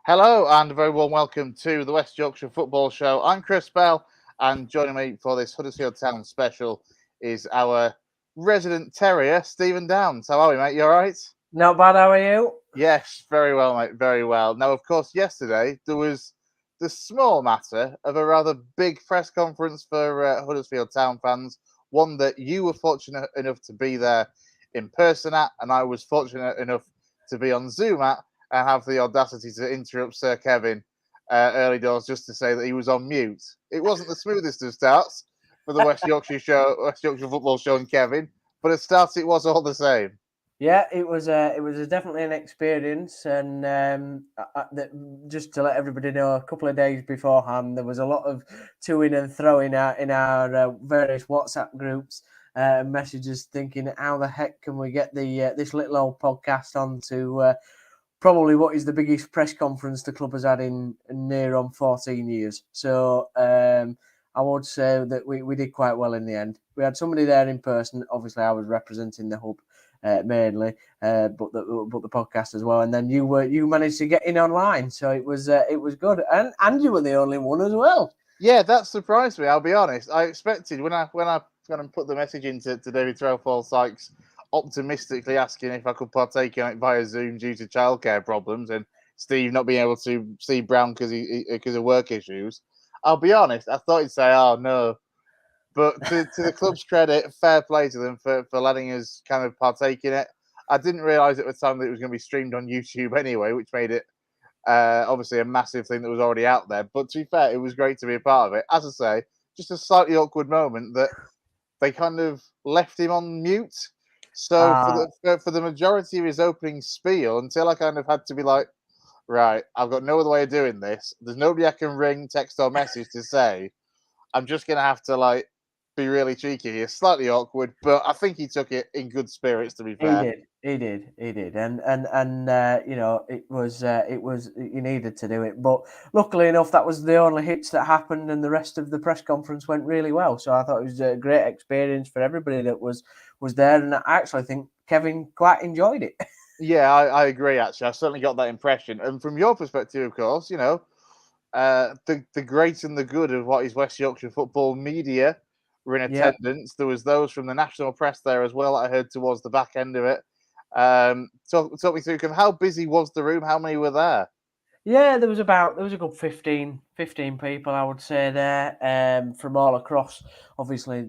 Hello and a very warm welcome to the West Yorkshire Football Show. I'm Chris Bell, and joining me for this Huddersfield Town special is our resident terrier, Steven Downes. How are we, mate? You all right? Not bad, how are you? Yes, very well, mate. Very well. Now, of course, yesterday there was the small matter of a rather big press conference for Huddersfield Town fans, one that you were fortunate enough to be there in person at, and I was fortunate enough to be on Zoom at, and have the audacity to interrupt Sir Kevin early doors just to say that he was on mute. It wasn't the smoothest of starts for the West Yorkshire show, West Yorkshire Football Show, and Kevin, but at start it was all the same. Yeah, it was definitely an experience, and just to let everybody know, a couple of days beforehand, there was a lot of toing and throwing out in our various WhatsApp groups, messages thinking, how the heck can we get the this little old podcast onto probably what is the biggest press conference the club has had in near on 14 years. So I would say that we did quite well in the end. We had somebody there in person. Obviously, I was representing the hub mainly, but the podcast as well. And then you managed to get in online, so it was good. And you were the only one as well. Yeah, that surprised me. I'll be honest. I expected when I kind of put the message into David Threlfall Sykes, optimistically asking if I could partake in it via Zoom due to childcare problems and Steve not being able to see Brown because of work issues. I'll be honest. I thought he'd say, "Oh no," but to the club's credit, fair play to them for letting us kind of partake in it. I didn't realise at the time that it was going to be streamed on YouTube anyway, which made it obviously a massive thing that was already out there. But to be fair, it was great to be a part of it. As I say, just a slightly awkward moment that they kind of left him on mute. So for the majority of his opening spiel, until I kind of had to be like, right, I've got no other way of doing this. There's nobody I can ring, text, or message to say. I'm just gonna have to be really cheeky here, slightly awkward, but I think he took it in good spirits. To be fair, He did, and you know, it was you needed to do it, but luckily enough, that was the only hits that happened, and the rest of the press conference went really well. So I thought it was a great experience for everybody that was there, and I actually think Kevin quite enjoyed it. Yeah, I agree. Actually, I certainly got that impression. And from your perspective, of course, you know, the great and the good of what is West Yorkshire football media were in Yeah. attendance. There was those from the national press there as well. I heard towards the back end of it. Talk me through. How busy was the room? How many were there? Yeah, there was a good 15 people, I would say, there, from all across. Obviously,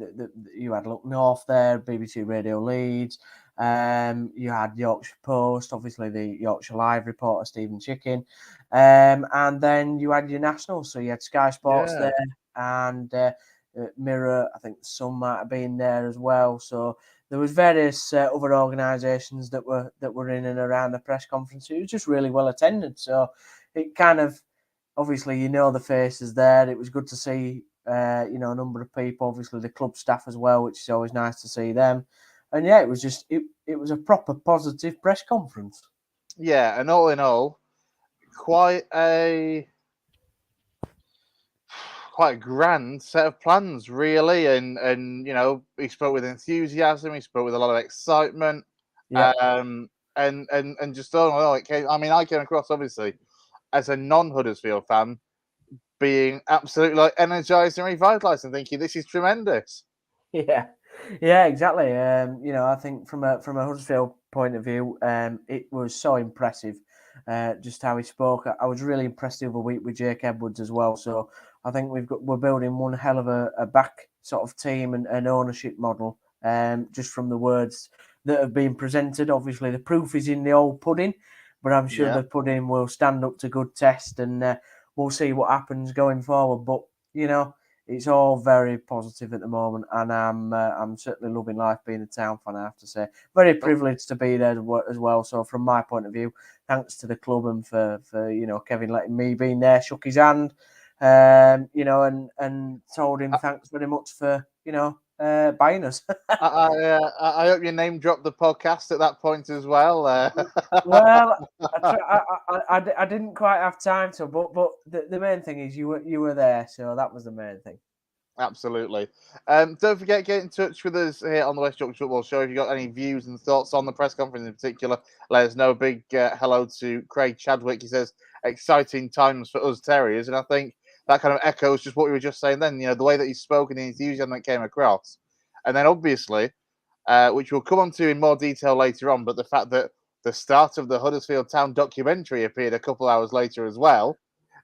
you had Look North there, BBC Radio Leeds. You had Yorkshire Post, obviously the Yorkshire Live reporter Stephen Chicken, and then you had your nationals. So you had Sky Sports there, and Mirror. I think some might have been there as well. So there was various other organisations that were in and around the press conference. It was just really well attended. So it kind of, obviously, you know, the faces there. It was good to see, a number of people, obviously the club staff as well, which is always nice to see them. And yeah, it was just, it was a proper positive press conference. Yeah, and all in all, quite a grand set of plans, really. And you know, he spoke with enthusiasm. He spoke with a lot of excitement. Yeah. And just all in all, I came across obviously as a non-Huddersfield fan, being absolutely energized and revitalized and thinking this is tremendous. Yeah, exactly. I think from a Huddersfield point of view, it was so impressive, just how he spoke. I was really impressed the other week with Jake Edwards as well. So I think we're building one hell of a back sort of team and ownership model. Just from the words that have been presented, obviously the proof is in the old pudding, but I'm sure the pudding will stand up to good test, and we'll see what happens going forward. But it's all very positive at the moment, and I'm certainly loving life being a Town fan, I have to say. Very privileged to be there as well. So from my point of view, thanks to the club and for Kevin letting me be in there, shook his hand, and told him thanks very much for buying us. I hope your name dropped the podcast at that point as well. Well, I didn't quite have time to, but the main thing is you were there, so that was the main thing. Absolutely. Don't forget, get in touch with us here on the West Yorkshire Football Show. If you've got any views and thoughts on the press conference in particular, let us know. Big hello to Craig Chadwick. He says, exciting times for us Terriers. And I think that kind of echoes just what we were just saying then, the way that he spoke and the enthusiasm that came across. And then obviously, which we'll come on to in more detail later on, but the fact that the start of the Huddersfield Town documentary appeared a couple hours later as well.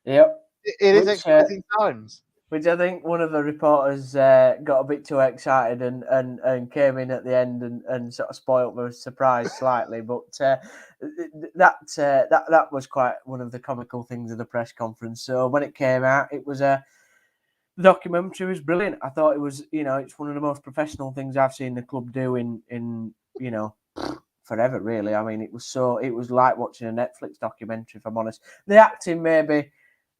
Yep. It is exciting times. Which I think one of the reporters got a bit too excited and came in at the end and sort of spoilt my surprise slightly. But that was quite one of the comical things of the press conference. So when it came out, the documentary was brilliant. I thought it was, it's one of the most professional things I've seen the club do in forever, really. I mean, it was like watching a Netflix documentary, if I'm honest. The acting maybe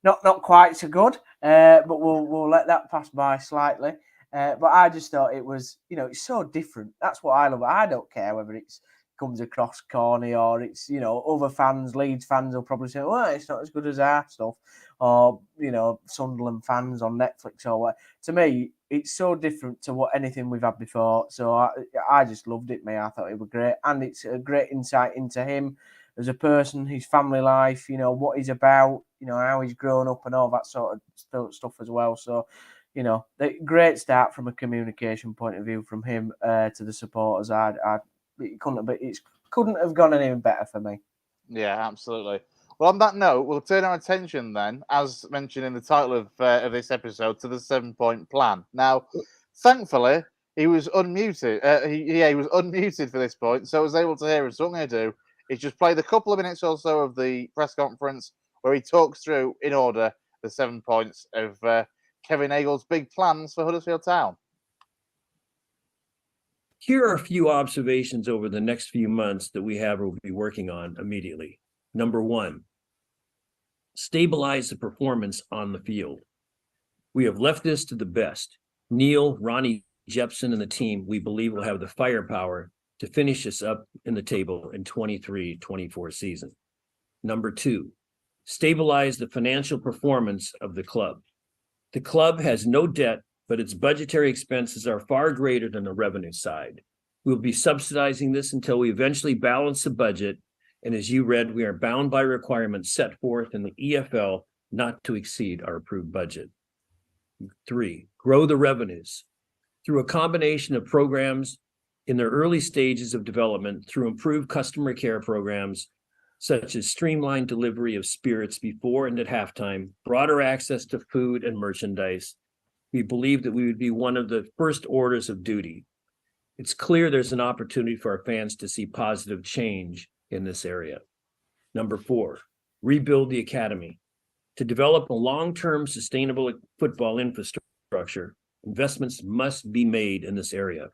not quite so good, but we'll let that pass by slightly. But I just thought it was, it's so different. That's what I love. I don't care whether it comes across corny or it's, other fans, Leeds fans will probably say, well, it's not as good as our stuff, or, Sunderland fans on Netflix or what. To me, it's so different to what anything we've had before. So I just loved it, mate. I thought it was great. And it's a great insight into him as a person, his family life, what he's about, how he's grown up and all that sort of stuff as well. So, the great start from a communication point of view from him to the supporters. It couldn't have gone any better for me. Yeah, absolutely. Well, on that note, we'll turn our attention then, as mentioned in the title of this episode, to the 7-point plan. Now, thankfully, he was unmuted. He was unmuted for this point, so I was able to hear him. So what I'm going to do is just play the couple of minutes or so of the press conference where he talks through, in order, the 7 points of Kevin Nagle's big plans for Huddersfield Town. Here are a few observations over the next few months that we will be working on immediately. Number one, stabilize the performance on the field. We have left this to the best. Neil, Ronnie Jepson, and the team, we believe, will have the firepower to finish us up in the table in 23-24 season. Number two, stabilize the financial performance of the club. The club has no debt, but its budgetary expenses are far greater than the revenue side. We'll be subsidizing this until we eventually balance the budget. And as you read, we are bound by requirements set forth in the EFL not to exceed our approved budget. Three, grow the revenues through a combination of programs in their early stages of development, through improved customer care programs, such as streamlined delivery of spirits before and at halftime, broader access to food and merchandise. We believe that we would be one of the first orders of duty. It's clear there's an opportunity for our fans to see positive change in this area. Number four, rebuild the academy. To develop a long-term sustainable football infrastructure, investments must be made in this area.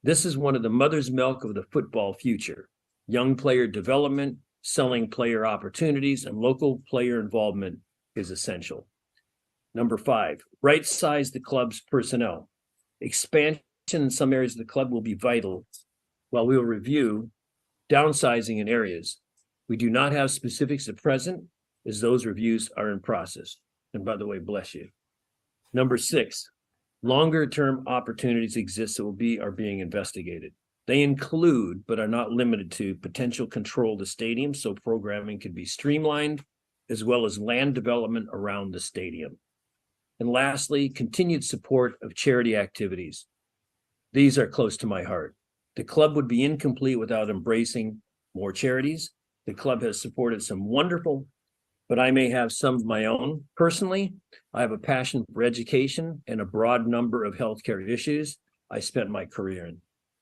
This is one of the mother's milk of the football future. Young player development, selling player opportunities, and local player involvement is essential. Number five, right-size the club's personnel. Expansion in some areas of the club will be vital, while we will review downsizing in areas. We do not have specifics at present, as those reviews are in process. And by the way, bless you. Number six, longer-term opportunities exist that are being investigated. They include, but are not limited to, potential control of the stadium so programming can be streamlined, as well as land development around the stadium. And lastly, continued support of charity activities. These are close to my heart. The club would be incomplete without embracing more charities. The club has supported some wonderful, but I may have some of my own. Personally, I have a passion for education and a broad number of healthcare issues I spent my career in.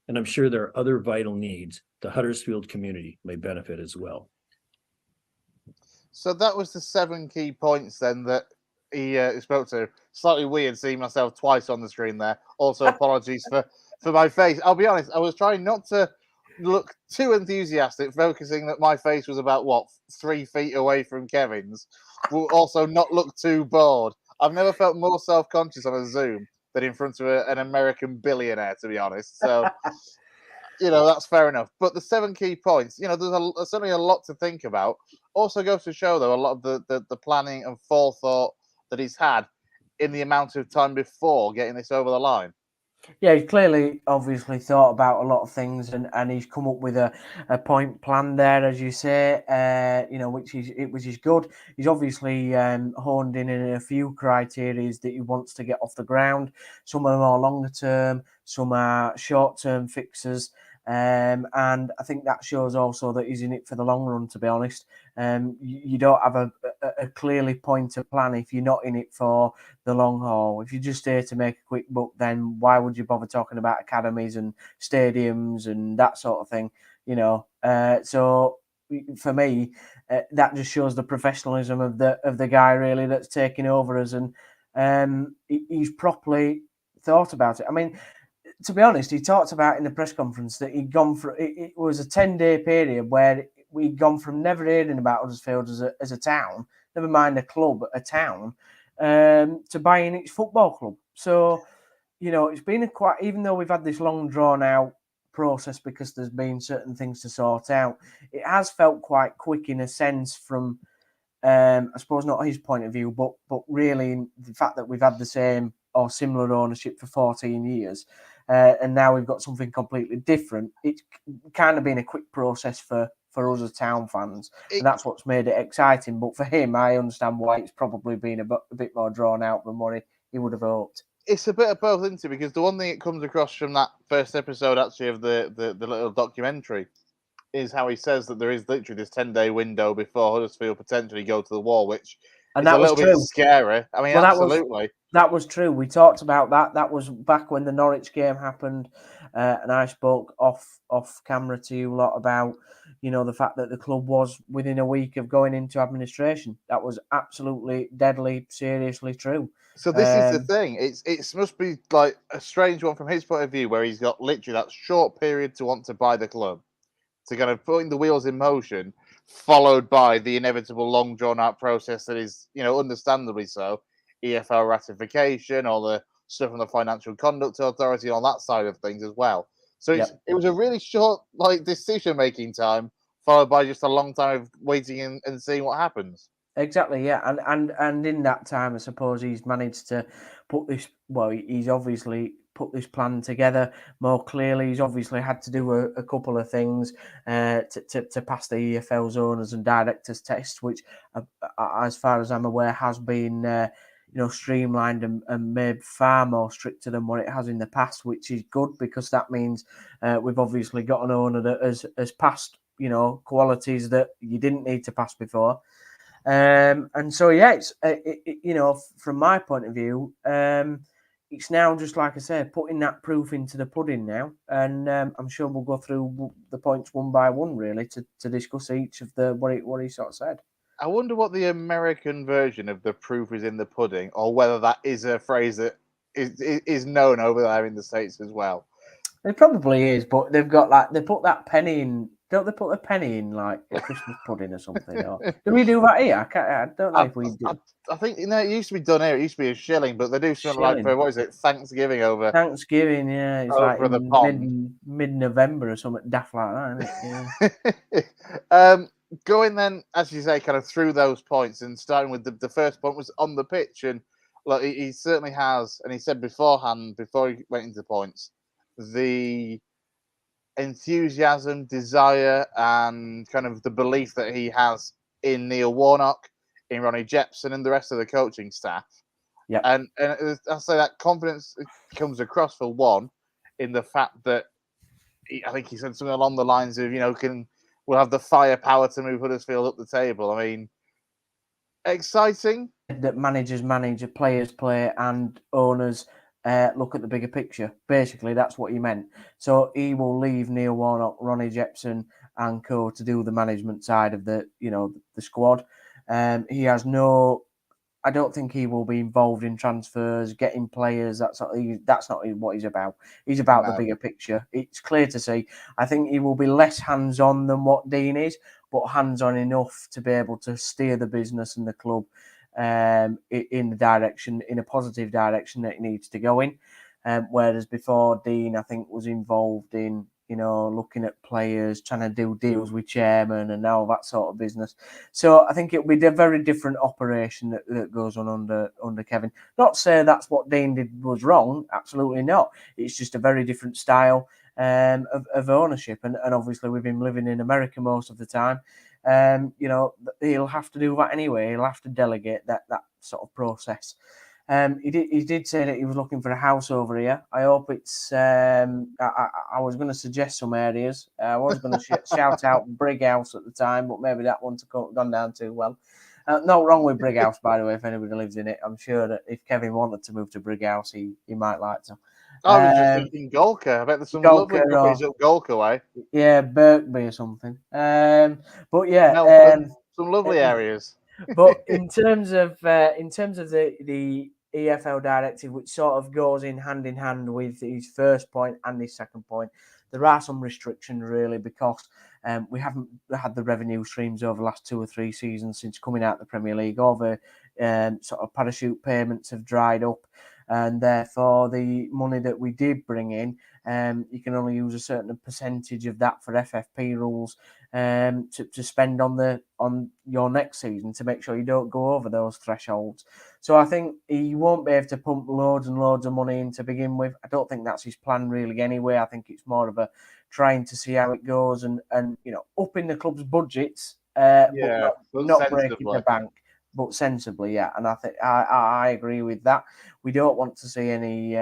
And I'm sure there are other vital needs the Huddersfield community may benefit as well. So that was the 7 key points then that he spoke to. Slightly weird seeing myself twice on the screen there. Also, apologies for my face. I'll be honest, I was trying not to look too enthusiastic, focusing that my face was about, 3 feet away from Kevin's. Will also not look too bored. I've never felt more self-conscious on a Zoom than in front of an American billionaire, to be honest. So, that's fair enough. But the 7 key points, there's certainly a lot to think about. Also goes to show, though, a lot of the planning and forethought that he's had in the amount of time before getting this over the line. Yeah, he's clearly, obviously thought about a lot of things, and he's come up with a point plan there, as you say. Which is good. He's obviously honed in a few criteria that he wants to get off the ground. Some are more longer term, some are short term fixes. And I think that shows also that he's in it for the long run, to be honest. You don't have a clearly pointed plan if you're not in it for the long haul. If you're just here to make a quick buck, then why would you bother talking about academies and stadiums and that sort of thing? So for me, that just shows the professionalism of the guy really that's taking over us, and he's properly thought about it. I mean, to be honest, he talked about in the press conference that he'd gone for it was a 10-day period where we'd gone from never hearing about Huddersfield as a town, never mind a club, a town, to buying its football club. So, it's been even though we've had this long drawn out process because there's been certain things to sort out, it has felt quite quick in a sense from, I suppose not his point of view, but really the fact that we've had the same or similar ownership for 14 years. And now we've got something completely different. It's kind of been a quick process for us as town fans, and that's what's made it exciting. But for him, I understand why it's probably been a bit more drawn out than what he would have hoped. It's a bit of both, isn't it? Because the one thing that comes across from that first episode, actually, of the little documentary, is how he says that there is literally this 10-day window before Huddersfield potentially go to the wall, which is a little bit scary. I mean, absolutely. That was true. We talked about that. That was back when the Norwich game happened, and I spoke off camera to you a lot about, the fact that the club was within a week of going into administration. That was absolutely deadly, seriously true. So this is the thing. It must be like a strange one from his point of view, where he's got literally that short period to want to buy the club, to kind of putting the wheels in motion, followed by the inevitable long drawn out process that is, understandably so, EFL ratification, all the stuff from the Financial Conduct Authority, on that side of things as well. So it was a really short decision making time, followed by just a long time of waiting and seeing what happens. Exactly, yeah, and in that time, I suppose he's managed to put this. Well, he's obviously put this plan together more clearly. He's obviously had to do a couple of things to pass the EFL's owners and directors test, which, as far as I'm aware, has been streamlined and made far more stricter than what it has in the past, which is good because that means we've obviously got an owner that has passed qualities that you didn't need to pass before. And so, it's from my point of view, it's now just like I said, putting that proof into the pudding now, and I'm sure we'll go through the points one by one, really, to discuss each of what he sort of said. I wonder what the American version of the proof is in the pudding, or whether that is a phrase that is known over there in the States as well. It probably is, but they've got they put that penny in. Don't they put a penny in like a Christmas pudding or something? Or do we do that here? I don't know if we do. I think it used to be done here. It used to be a shilling, but they do something like for, what is it, Thanksgiving over. Thanksgiving, yeah, it's like mid-November or something daft like that, isn't it? Yeah. Going then, as you say, kind of through those points, and starting with the first point was on the pitch, and look, he certainly has, and he said beforehand, before he went into points, the enthusiasm, desire, and kind of the belief that he has in Neil Warnock, in Ronnie Jepson, and the rest of the coaching staff. Yeah, and I say that confidence comes across, for one, in the fact that I think he said something along the lines of, we'll have the firepower to move Huddersfield up the table. I mean, exciting. That managers manage, players play, and owners look at the bigger picture. Basically, that's what he meant. So he will leave Neil Warnock, Ronnie Jepson, and co to do the management side of the squad. He has no. I don't think he will be involved in transfers, getting players. That's not what he's about. He's about the bigger picture. It's clear to see. I think he will be less hands-on than what Dean is, but hands-on enough to be able to steer the business and the club in a positive direction that it needs to go in. Whereas before, Dean, I think, was involved in looking at players, trying to do deals with chairman and all that sort of business. So I think it'll be a very different operation that goes on under Kevin. Not to say that's what Dean did was wrong, absolutely not. It's just a very different style of ownership, and obviously with him living in America most of the time, he'll have to do that anyway. He'll have to delegate that sort of process. He did say that he was looking for a house over here. I hope it's. I was going to suggest some areas. I was going to shout out Brighouse at the time, but maybe that one's gone down too well. No wrong with Brighouse, by the way. If anybody lives in it, I'm sure that if Kevin wanted to move to Brighouse, he might like to. I was just thinking Golka. I bet there's some lovely properties up Golka way. Yeah, Birkby or something. But yeah, Melbourne, some lovely areas. But in terms of the EFL directive, which sort of goes hand in hand with his first point and his second point, there are some restrictions really, because we haven't had the revenue streams over the last 2 or 3 seasons since coming out of the Premier League. All the sort of parachute payments have dried up, and therefore the money that we did bring in, you can only use a certain percentage of that for FFP rules to spend on your next season to make sure you don't go over those thresholds. So I think he won't be able to pump loads and loads of money in to begin with. I don't think that's his plan really anyway. I think it's more of a trying to see how it goes and upping the club's budgets, but not breaking the bank. But sensibly, yeah, and I think I agree with that. We don't want to see any,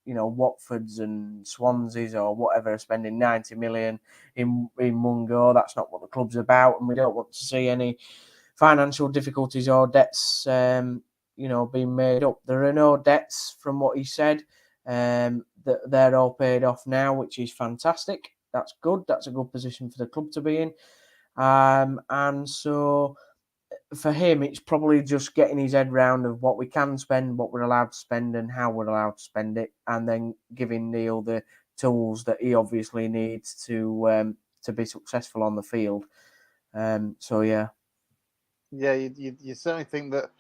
Watfords and Swanseas or whatever spending 90 million in one go. That's not what the club's about, and we don't want to see any financial difficulties or debts, being made up. There are no debts from what he said. That they're all paid off now, which is fantastic. That's good. That's a good position for the club to be in, and so. For him, it's probably just getting his head round of what we can spend, what we're allowed to spend, and how we're allowed to spend it, and then giving Neil the tools that he obviously needs to be successful on the field. So yeah, you certainly think that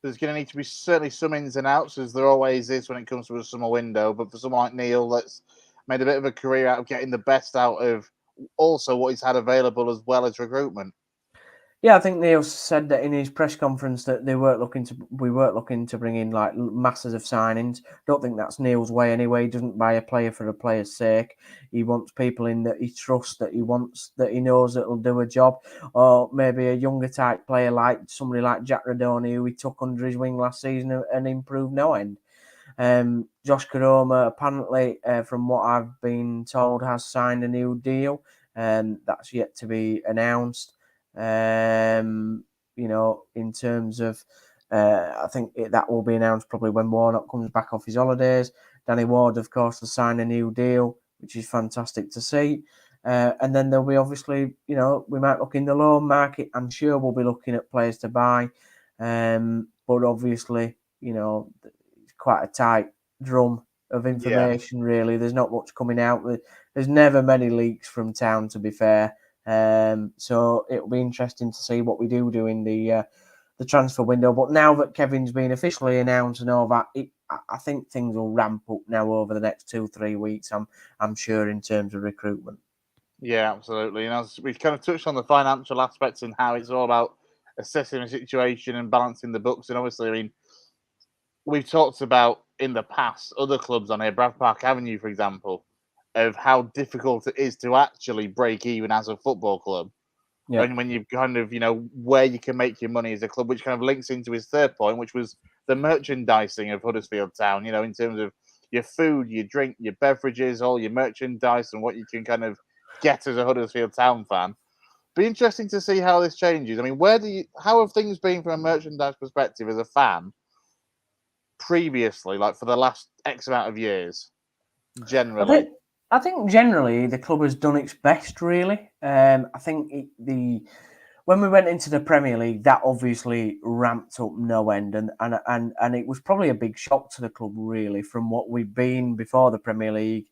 there's going to need to be certainly some ins and outs, as there always is when it comes to a summer window. But for someone like Neil, that's made a bit of a career out of getting the best out of also what he's had available as well as recruitment. Yeah, I think Neil said that in his press conference that we weren't looking to bring in like masses of signings. Don't think that's Neil's way anyway. He doesn't buy a player for a player's sake. He wants people in that he trusts, that he knows that will do a job, or maybe a younger type player like somebody like Jack Radoni, who he took under his wing last season and improved no end. Josh Karoma, apparently, from what I've been told, has signed a new deal, and that's yet to be announced. In terms of, I think that will be announced probably when Warnock comes back off his holidays. Danny Ward, of course, has signed a new deal, which is fantastic to see. And then there'll be obviously, we might look in the loan market. I'm sure we'll be looking at players to buy. But obviously, it's quite a tight drum of information, really. There's not much coming out. There's never many leaks from town, to be fair. So it'll be interesting to see what we do in the transfer window. But now that Kevin's been officially announced and all that, I think things will ramp up now over the next 2-3 weeks. I'm sure in terms of recruitment. Yeah, absolutely. And as we've kind of touched on the financial aspects and how it's all about assessing the situation and balancing the books. And obviously, I mean, we've talked about in the past other clubs on here, Brad Park Avenue, for example, of how difficult it is to actually break even as a football club. Yeah. And when you kind of, where you can make your money as a club, which kind of links into his third point, which was the merchandising of Huddersfield Town, in terms of your food, your drink, your beverages, all your merchandise and what you can kind of get as a Huddersfield Town fan. Be interesting to see how this changes. I mean, how have things been from a merchandise perspective as a fan previously, like for the last X amount of years, generally? I think generally the club has done its best, really. I think when we went into the Premier League, that obviously ramped up no end, and it was probably a big shock to the club, really, from what we'd been before the Premier League.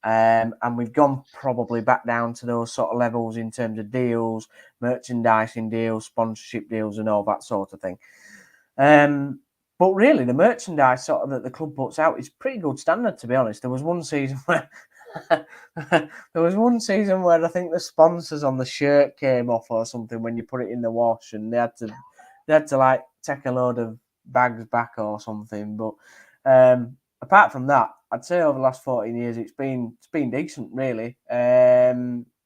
And we've gone probably back down to those sort of levels in terms of deals, merchandising deals, sponsorship deals, and all that sort of thing. But really, the merchandise sort of that the club puts out is pretty good standard, to be honest. There was one season where There was one season where I think the sponsors on the shirt came off or something when you put it in the wash, and they had to like take a load of bags back or something. But apart from that, I'd say over the last 14 years, it's been decent, really.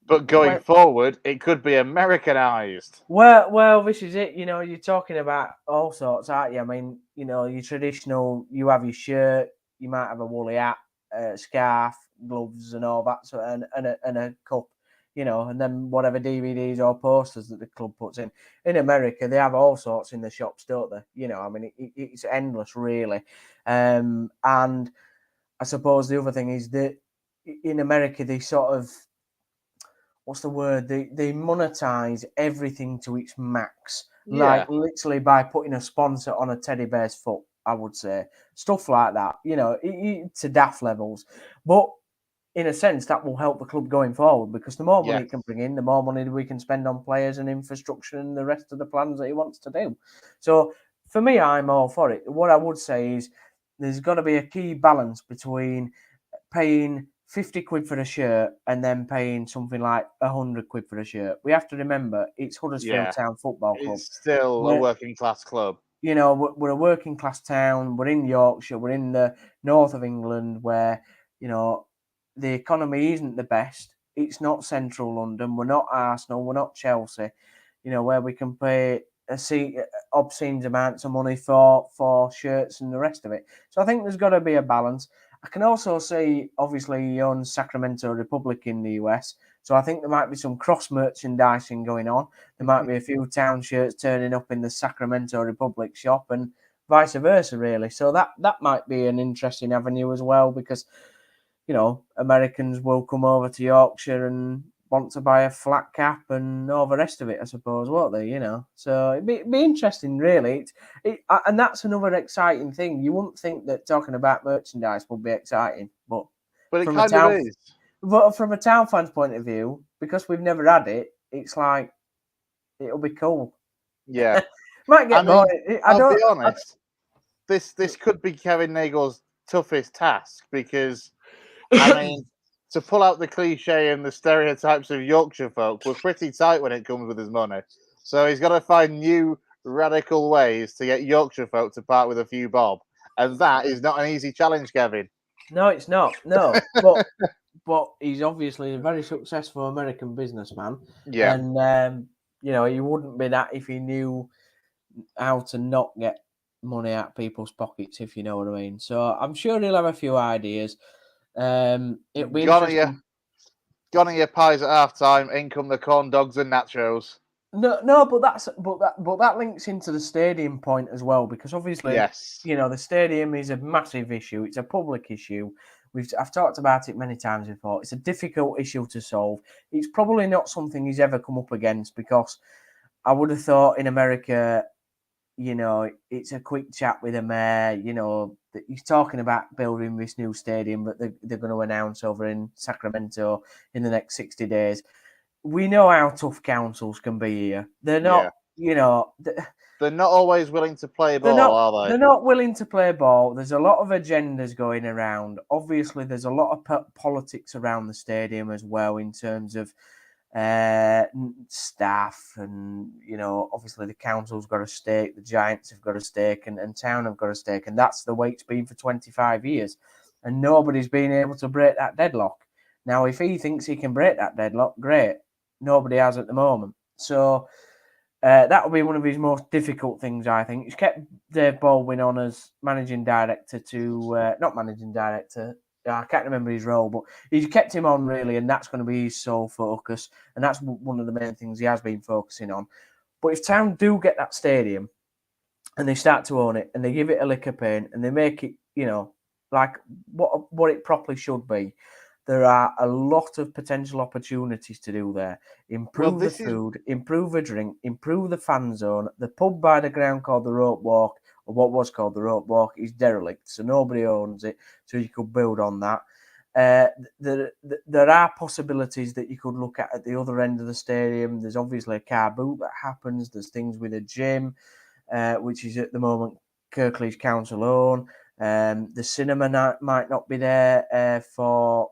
But going forward, it could be Americanized. Well, this is it. You know, you're talking about all sorts, aren't you? I mean, you know, your traditional. You have your shirt. You might have a woolly hat, scarf, gloves, and all that sort, and a cup. You know, and then whatever DVDs or posters that the club puts in. In America, they have all sorts in the shops, don't they? You know, I mean, it's endless, really. And I suppose the other thing is that in America, they sort of, what's the word? They monetize everything to its max, like literally by putting a sponsor on a teddy bear's foot. I would say stuff like that, you know, to daft levels. But in a sense, that will help the club going forward because the more money it can bring in, the more money we can spend on players and infrastructure and the rest of the plans that he wants to do. So for me, I'm all for it. What I would say is there's got to be a key balance between paying 50 quid for a shirt and then paying something like 100 quid for a shirt. We have to remember it's Huddersfield Town Football Club. It's still a working class club. You know, we're a working class town. We're in Yorkshire. We're in the north of England where, you know, the economy isn't the best. It's not central London. We're not Arsenal. We're not Chelsea. You know, where we can pay obscene amounts of money for shirts and the rest of it. So I think there's got to be a balance. I can also see, obviously, he owns Sacramento Republic in the US. So I think there might be some cross merchandising going on. There might be a few town shirts turning up in the Sacramento Republic shop and vice versa, really. So that might be an interesting avenue as well because, you know, Americans will come over to Yorkshire and want to buy a flat cap and all the rest of it, I suppose, won't they? You know, so it'd be interesting, really. And that's another exciting thing. You wouldn't think that talking about merchandise would be exciting, but it kind of is. But from a town fan's point of view, because we've never had it, it's like it'll be cool. Yeah, might get boring. I'll be honest. This could be Kevin Nagle's toughest task because, I mean, to pull out the cliche and the stereotypes of Yorkshire folk, we're pretty tight when it comes with his money. So he's got to find new radical ways to get Yorkshire folk to part with a few bob, and that is not an easy challenge, Kevin. No, it's not. No, but he's obviously a very successful American businessman. Yeah. And, you know, he wouldn't be that if he knew how to not get money out of people's pockets, if you know what I mean. So I'm sure he'll have a few ideas. It'll be interesting. Gone are your pies at half time. In come the corn dogs and nachos. No, but that links into the stadium point as well because obviously, you know, the stadium is a massive issue. It's a public issue. I've talked about it many times before. It's a difficult issue to solve. It's probably not something he's ever come up against because I would have thought in America, you know, it's a quick chat with the mayor. You know, he's talking about building this new stadium that they're going to announce over in Sacramento in the next 60 days. We know how tough councils can be here. They're not, you know... They're not always willing to play ball, are they? They're not willing to play ball. There's a lot of agendas going around. Obviously, there's a lot of politics around the stadium as well in terms of staff and, you know, obviously the council's got a stake, the Giants have got a stake and Town have got a stake. And that's the way it's been for 25 years. And nobody's been able to break that deadlock. Now, if he thinks he can break that deadlock, great. Nobody has at the moment. So that will be one of his most difficult things, I think. He's kept Dave Baldwin on as managing director not managing director. I can't remember his role, but he's kept him on really, and that's going to be his sole focus. And that's one of the main things he has been focusing on. But if Town do get that stadium and they start to own it and they give it a lick of paint and they make it, you know, like what it properly should be, there are a lot of potential opportunities to do there. Improve the food, improve the drink, improve the fan zone. The pub by the ground called the Rope Walk, or what was called the Rope Walk, is derelict, so nobody owns it. So you could build on that. There are possibilities that you could look at the other end of the stadium. There's obviously a car boot that happens. There's things with a gym, which is at the moment Kirklees Council own. The cinema might not be there for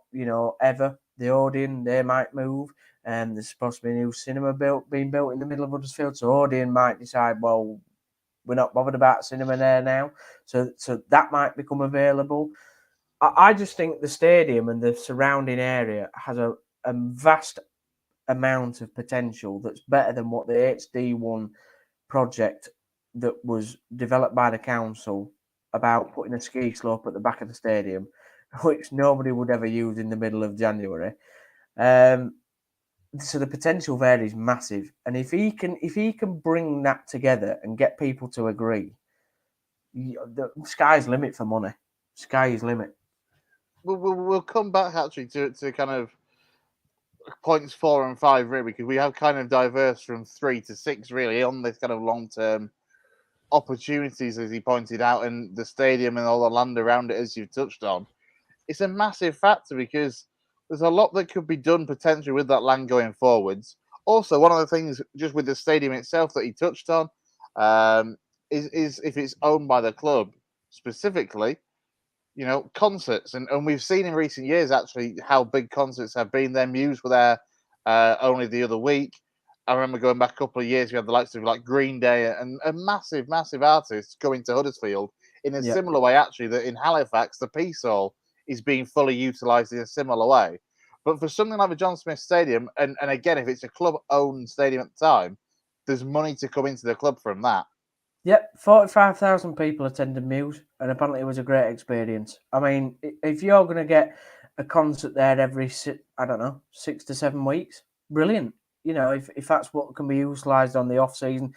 ever. The Odeon, they might move. There's supposed to be a new cinema being built in the middle of Huddersfield, so Odeon might decide, well, we're not bothered about cinema there now, so that might become available. I just think the stadium and the surrounding area has a vast amount of potential that's better than what the HD1 project that was developed by the council about putting a ski slope at the back of the stadium, which nobody would ever use in the middle of January. So the potential there is massive, and if he can bring that together and get people to agree, the sky's limit for money. Sky is limit. We'll come back actually to kind of points 4 and 5 really, because we have kind of diverse from 3 to 6 really on this kind of long-term opportunities, as he pointed out, and the stadium and all the land around it, as you've touched on. It's a massive factor because there's a lot that could be done potentially with that land going forwards. Also, one of the things just with the stadium itself that he touched on is if it's owned by the club specifically, concerts. And we've seen in recent years actually how big concerts have been. Their Muse were there only the other week. I remember going back a couple of years, we had the likes of like Green Day and massive, massive artists going to Huddersfield in a similar way, actually, that in Halifax, the Peace Hall is being fully utilised in a similar way. But for something like the John Smith Stadium, and again, if it's a club-owned stadium at the time, there's money to come into the club from that. Yep, 45,000 people attended Muse, and apparently it was a great experience. I mean, if you're going to get a concert there every, 6 to 7 weeks, brilliant. If that's what can be utilised on the off-season.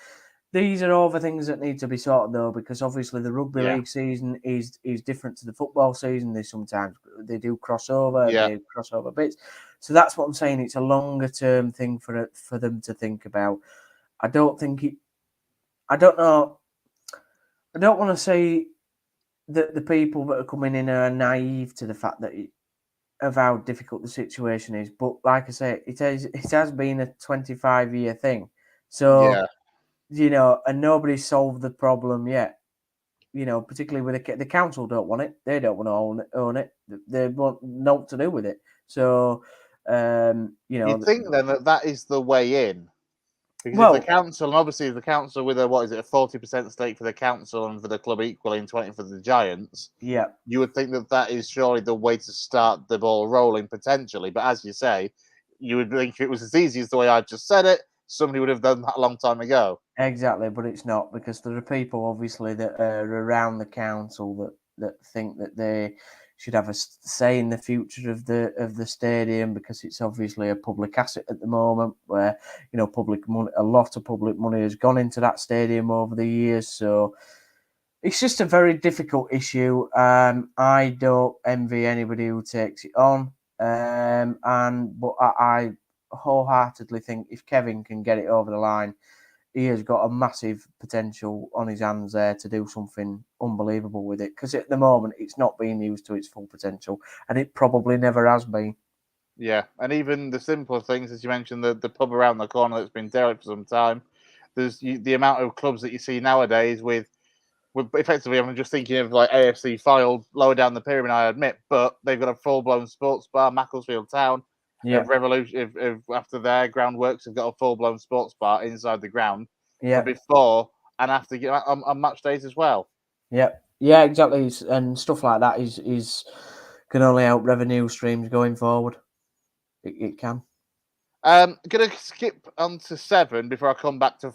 These are all the things that need to be sorted, though, because obviously the rugby league season is different to the football season. They do crossover, they crossover bits. So that's what I'm saying. It's a longer-term thing for them to think about. I don't know. I don't want to say that the people that are coming in are naive to the fact of how difficult the situation is. But like I say, it has been a 25-year thing. So, and nobody's solved the problem yet. Particularly with the council don't want it. They don't want to own it. They want nothing to do with it. So, you think then that is the way in? Because if the council, and obviously the council with a 40% stake for the council and for the club equally and 20 for the Giants, you would think that is surely the way to start the ball rolling potentially. But as you say, you would think if it was as easy as the way I just said it, somebody would have done that a long time ago. Exactly, but it's not, because there are people obviously that are around the council that think that they should have a say in the future of the stadium, because it's obviously a public asset at the moment, where public money, a lot of public money has gone into that stadium over the years. So it's just a very difficult issue. I don't envy anybody who takes it on, but I wholeheartedly think if Kevin can get it over the line, he has got a massive potential on his hands there to do something unbelievable with it. Because at the moment, it's not being used to its full potential, and it probably never has been. Yeah, and even the simpler things, as you mentioned, the pub around the corner that's been derelict for some time. There's the amount of clubs that you see nowadays with effectively, I'm just thinking of like AFC Fylde lower down the pyramid, I admit, but they've got a full-blown sports bar. Macclesfield Town, Revolution, after their groundworks, have got a full-blown sports bar inside the ground for before and after on match days as well. Yeah, exactly, and stuff like that is can only help revenue streams going forward. It can. Gonna skip on to 7 before I come back to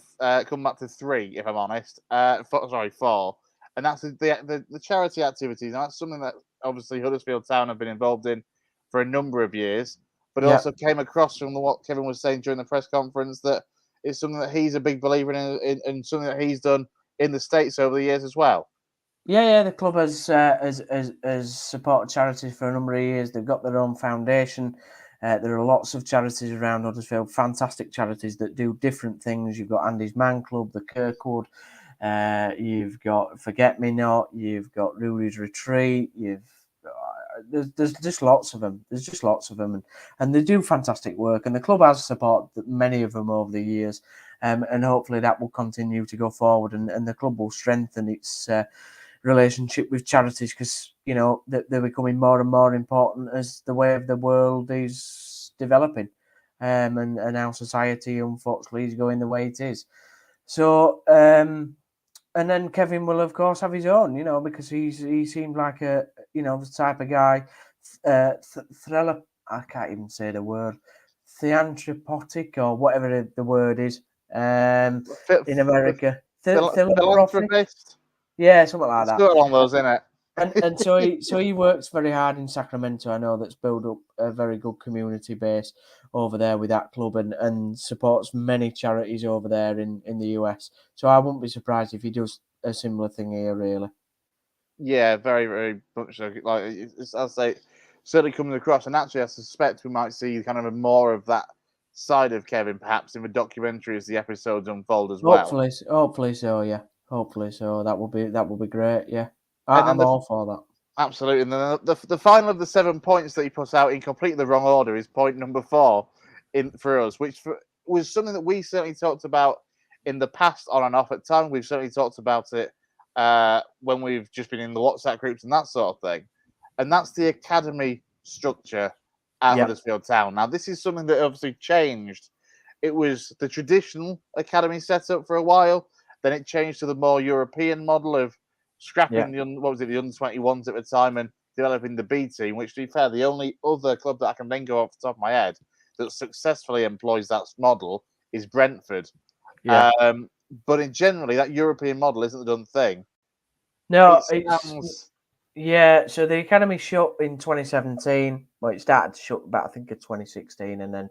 3, if I'm honest. 4, and that's the charity activities. And that's something that obviously Huddersfield Town have been involved in for a number of years, but it also came across from what Kevin was saying during the press conference that it's something that he's a big believer in and something that he's done in the States over the years as well. Yeah, the club has supported charities for a number of years. They've got their own foundation. There are lots of charities around Huddersfield, fantastic charities that do different things. You've got Andy's Man Club, the Kirkwood, you've got Forget Me Not, you've got Rudy's Retreat, there's just lots of them. There's just lots of them, and they do fantastic work. And the club has supported many of them over the years, and hopefully that will continue to go forward, and the club will strengthen relationship with charities, because they're becoming more and more important as the way of the world is developing, and our society unfortunately is going the way it is. So and then Kevin will of course have his own, because he seemed like the type of guy, I can't even say the word, theanthropotic or whatever the word is, in America. Philanthropy. Philanthropist. Yeah, something like It's that. got on those, isn't it? And so he works very hard in Sacramento. I know that's built up a very good community base over there with that club, and supports many charities over there in the US. So I wouldn't be surprised if he does a similar thing here, really. Yeah, very, very much so. Like I'll say, certainly coming across, and actually, I suspect we might see kind of more of that side of Kevin, perhaps in the documentary as the episodes unfold as well. Hopefully so, yeah. Hopefully so. That would be great, yeah. And then I'm all for that. Absolutely. And then the final of the 7 points that he puts out in completely the wrong order is point number 4 for us, which was something that we certainly talked about in the past on and off at times. We've certainly talked about it when we've just been in the WhatsApp groups and that sort of thing. And that's the academy structure at Huddersfield Town. Now, this is something that obviously changed. It was the traditional academy setup for a while. Then it changed to the more European model of scrapping the under-21s at the time and developing the B team, which, to be fair, the only other club that I can think of off the top of my head that successfully employs that model is Brentford. Yeah. But in generally, that European model isn't the done thing. No, yeah. So the academy shut in 2017. Well, it started to shut about, I think, in 2016, and then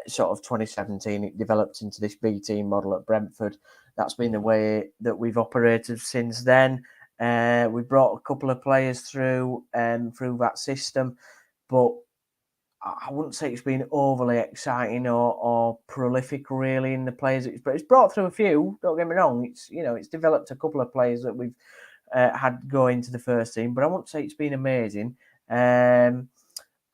sort of 2017 it developed into this B team model at Brentford. That's been the way that we've operated since then. We brought a couple of players through that system, but I wouldn't say it's been overly exciting or prolific really in the players. It's brought through a few. Don't get me wrong. It's developed a couple of players that we've had go into the first team, but I won't say it's been amazing. And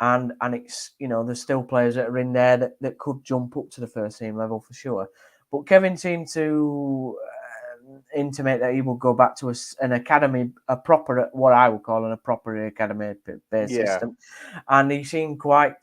it's there's still players that are in there that could jump up to the first team level for sure. But Kevin seemed to intimate that he will go back to an academy, a proper, what I would call a proper academy-based system, and he seemed quite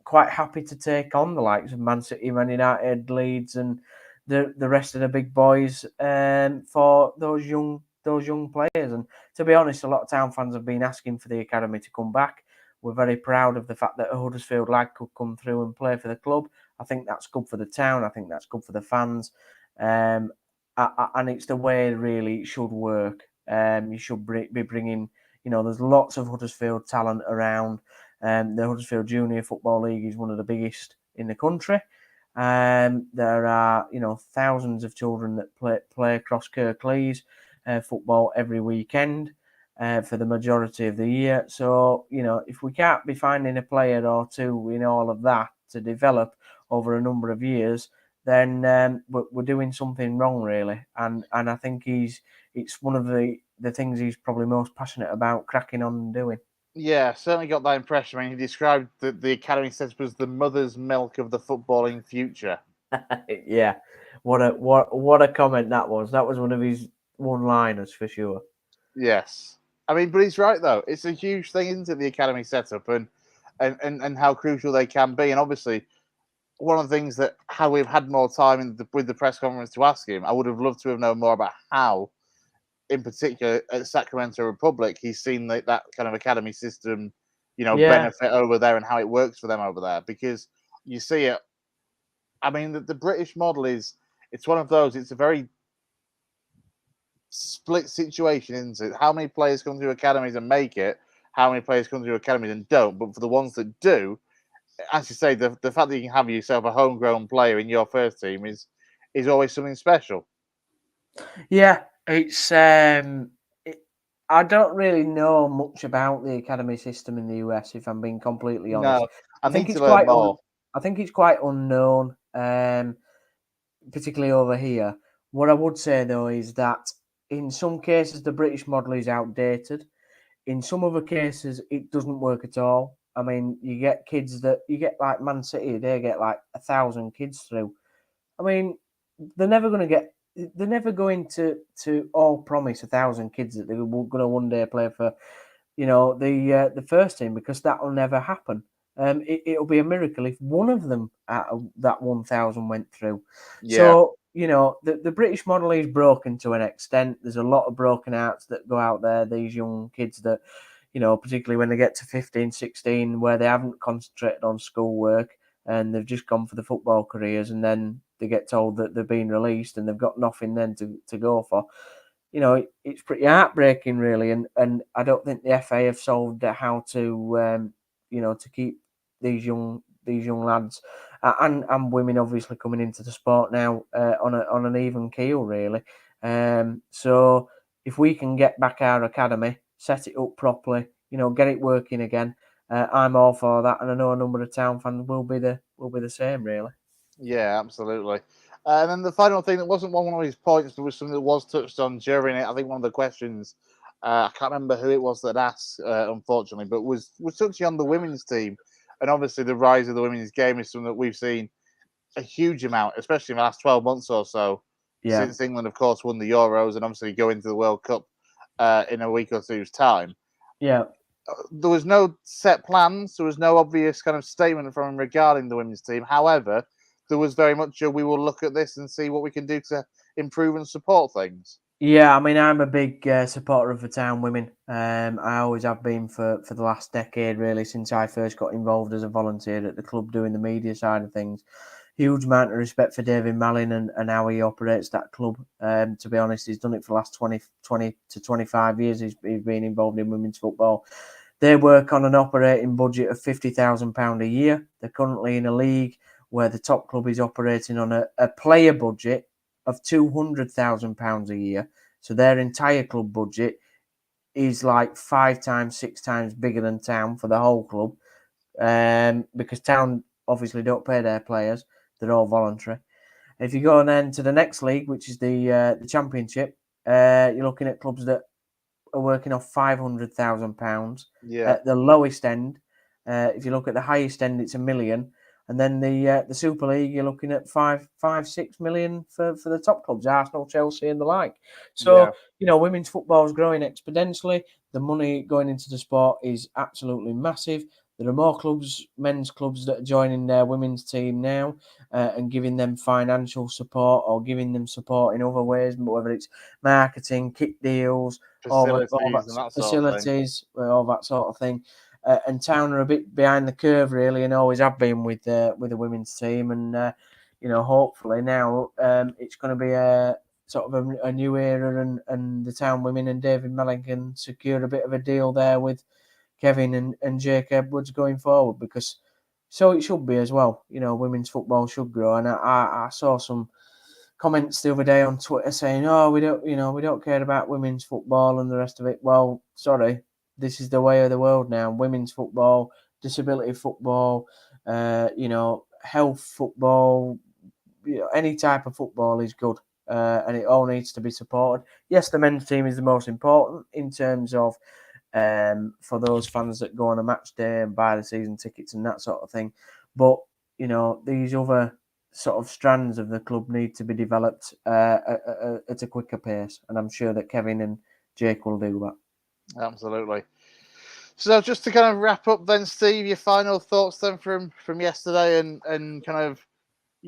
happy to take on the likes of Man City, Man United, Leeds, and the rest of the big boys for those young players. And to be honest, a lot of Town fans have been asking for the academy to come back. We're very proud of the fact that a Huddersfield lad could come through and play for the club. I think that's good for the town. I think that's good for the fans. And it's the way really it should work. You should be bringing, there's lots of Huddersfield talent around. The Huddersfield Junior Football League is one of the biggest in the country. There are, thousands of children that play across Kirklees football every weekend for the majority of the year. So, if we can't be finding a player or two in all of that to develop over a number of years, then we're doing something wrong, really. And I think it's one of the things he's probably most passionate about cracking on and doing. Yeah, certainly got that impression. I mean, he described the academy setup as the mother's milk of the footballing future. Yeah, what a comment that was. That was one of his one-liners for sure. Yes, I mean, but he's right though. It's a huge thing into the academy setup and how crucial they can be. And obviously, one of the things that how we've had more time with the press conference to ask him, I would have loved to have known more about how, in particular at Sacramento Republic, he's seen that kind of academy system, benefit over there and how it works for them over there. Because you see it. I mean, the British model it's one of those. It's a very split situation, isn't it? How many players come through academies and make it? How many players come through academies and don't? But for the ones that do, as you say, the fact that you can have yourself a homegrown player in your first team is always something special. Yeah, it's. I don't really know much about the academy system in the US, if I'm being completely honest. No, I think it's quite more. I think it's quite unknown, particularly over here. What I would say though is that in some cases the British model is outdated. In some other cases, it doesn't work at all. I mean, you get like Man City, they get like 1,000 kids through. I mean, they're never going to get they're never going to all promise 1,000 kids that they're going to one day play for, the first team, because that will never happen. It'll be a miracle if one of them out of that 1,000 went through. Yeah. So, the British model is broken to an extent. There's a lot of broken hearts that go out there, these young kids that, particularly when they get to 15, 16, where they haven't concentrated on schoolwork and they've just gone for the football careers, and then they get told that they're being released and they've got nothing then to go for. It's pretty heartbreaking, really, and I don't think the FA have solved how to, to keep these young lads and women obviously coming into the sport now on an even keel, really. So if we can get back our academy, set it up properly, get it working again, I'm all for that, and I know a number of Town fans will be the same, really. Yeah, absolutely. And then the final thing that wasn't one of his points, but was something that was touched on during it. I think one of the questions, I can't remember who it was that asked, unfortunately, but was touching on the women's team. And obviously, the rise of the women's game is something that we've seen a huge amount, especially in the last 12 months or so, Yeah. since England, of course, won the Euros and obviously go into the World Cup in a week or two's time. Yeah. There was no set plans. There was no obvious kind of statement from him regarding the women's team. However, there was very much we will look at this and see what we can do to improve and support things. Yeah, I mean, I'm a big supporter of the Town women. I always have been for the last decade, really, since I first got involved as a volunteer at the club doing the media side of things. Huge amount of respect for David Mallin and how he operates that club. To be honest, he's done it for the last 20 to 25 years. He's been involved in women's football. They work on an operating budget of £50,000 a year. They're currently in a league where the top club is operating on a player budget of £200,000 a year. So their entire club budget is like 5 times, 6 times bigger than Town for the whole club. Because Town obviously don't pay their players. They're all voluntary. If you go then to the next league, which is the Championship, you're looking at clubs that are working off £500,000. Yeah. At the lowest end, if you look at the highest end, it's £1 million. And then the Super League, you're looking at 5-6 million for the top clubs, Arsenal, Chelsea, and the like. So, women's football is growing exponentially. The money going into the sport is absolutely massive. There are more clubs, men's clubs, that are joining their women's team now and giving them financial support or giving them support in other ways, whether it's marketing, kit deals, Facilities all that and that facilities, all that sort of thing. And Town are a bit behind the curve, really, and always have been with the women's team. And hopefully now it's going to be a sort of a new era, and the Town women and David Mellon can secure a bit of a deal there with Kevin and Jake Edwards going forward, because so it should be as well. Women's football should grow, and I saw some comments the other day on Twitter saying, "Oh, we don't care about women's football and the rest of it." Well, sorry, this is the way of the world now. Women's football, disability football, health football, any type of football is good, and it all needs to be supported. Yes, the men's team is the most important in terms of for those fans that go on a match day and buy the season tickets and that sort of thing. But these other sort of strands of the club need to be developed at a quicker pace, and I'm sure that Kevin and Jake will do that. Absolutely. So just to kind of wrap up then, Steve, your final thoughts then from yesterday, and kind of,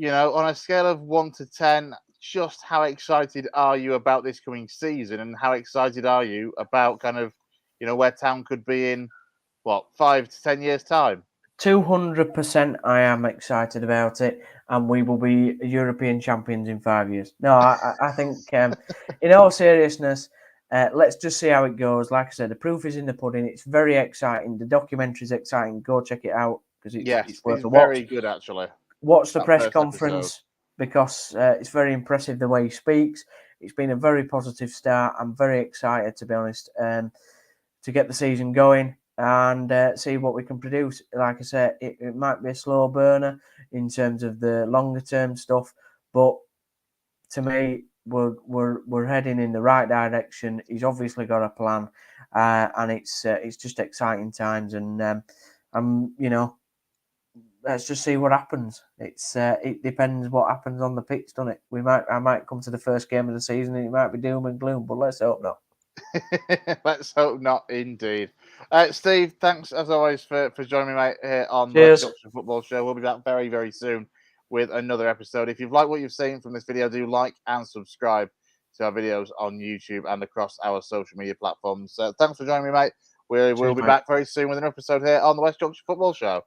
on a scale of 1 to 10, just how excited are you about this coming season, and how excited are you about kind of, where Town could be in, 5 to 10 years' time? 200% I am excited about it, and we will be European champions in 5 years. No, I think, in all seriousness, let's just see how it goes. Like I said, the proof is in the pudding. It's very exciting. The documentary is exciting. Go check it out, because it's worth a watch. Very good, actually. Watch the That press first conference, because it's very impressive the way he speaks. It's been a very positive start. I'm very excited, to be honest, to get the season going and see what we can produce. Like I said, it might be a slow burner in terms of the longer term stuff, but to me, we're heading in the right direction. He's obviously got a plan, and it's just exciting times. And I'm let's just see what happens. It depends what happens on the pitch, doesn't it? I might come to the first game of the season and it might be doom and gloom, but let's hope not. Let's hope not, indeed. Steve, thanks as always for joining me, mate, here on Cheers. the West Yorkshire Football Show. We'll be back very, very soon with another episode. If you've liked what you've seen from this video, do like and subscribe to our videos on YouTube and across our social media platforms. Thanks for joining me, mate. We'll be back very soon with an episode here on the West Yorkshire Football Show.